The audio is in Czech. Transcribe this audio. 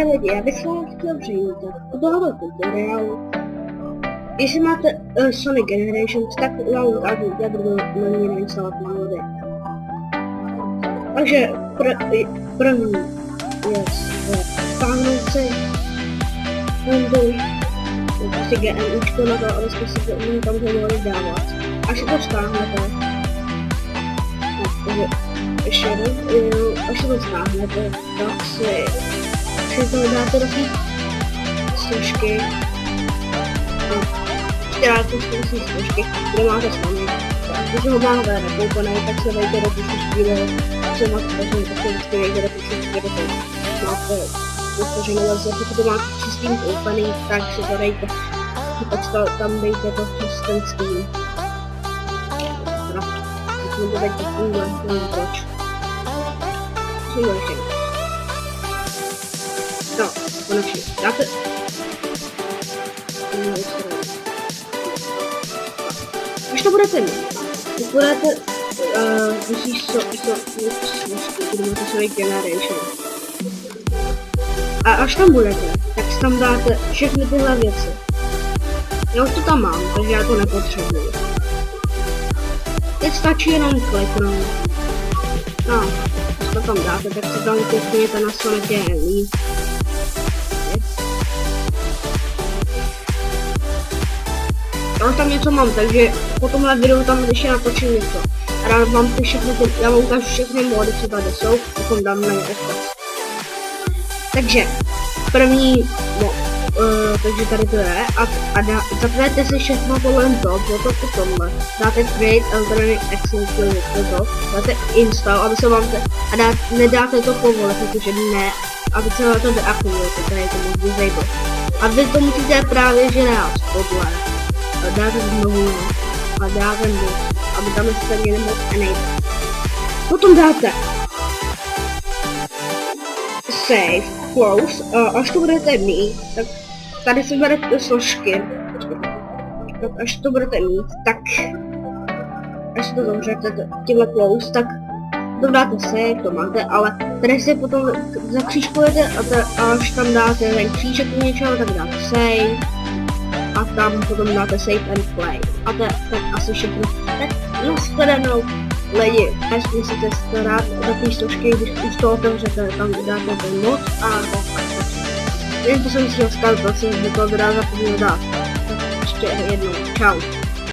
Ahoj lidi, já bych vám chtěl přivítat u tohoto tutoriálu. Jestli máte Sonic Generations, tak vám ukážu, jak budu na ní nainstalovat mody. Takže první je stáhnout si Windows, prostě GNUčko na to, abyste si to tam mohli dávat. Až si to stáhnete, ještě jednou, až si to stáhnete, tak si to dáte do té složky, děláte spoustu složky, kde máte Sonic. Když ho máte nakoupený, tak se vejte do té složky, co máte složení, tak se vždycky vejte do té složky, kde to máte složenou verzi. Pokud to máte přes Steam koupený, tak si to dejte, tak tam dejte to přes ten Steam. Tak mi to dejte funguje, nevím proč. Co je ještě? No, konečně, dáte... Až to budete mít, tak budete musíš když máte Sonic Generation. A až tam budete, tak si tam dáte všechny tyhle věci. Já už to tam mám, takže já to nepotřebuji. Teď stačí jenom kliknout. No, když to tam dáte, tak si tam klikněte na Sonic GNU. Já už tam něco mám, takže po tomhle videu tam ještě natočím něco. A rád vám ty všechny, já vám ukážu všechny mody, co tady jsou, potom dám na ně odkaz. Takže, první mod, takže tady to je, a zapnete si všechno tohle potom i tomhle. Dáte Create Alternate Access to, dáte Install, aby se vám nedáte to povolit, protože ne, aby se vám to deaktivujete, tady je to můžu disable. A vy to musíte právě že dát tohle. A dáte znovu a dáte moc, aby tam jste měli moc enable. Potom dáte Save, Close, až to budete mít, tak tady si berete složky. Tak až to budete mít, tak až to zavřete tímhle Close, tak to dáte Save, to máte, ale tady si potom zakřížkujete a až tam dáte ten křížek něčeho, tak dáte Save. A tam potom dáte Save and Play. A to je tak asi všechno. Tak nashledanou lidi. Jestli chcete starat do té složky, když už to otevřete, tam dáte ten mod a tak. Jen to jsem si chtěl stavit, protože by to teda zapomněl dát. Tak ještě jednou. Čau.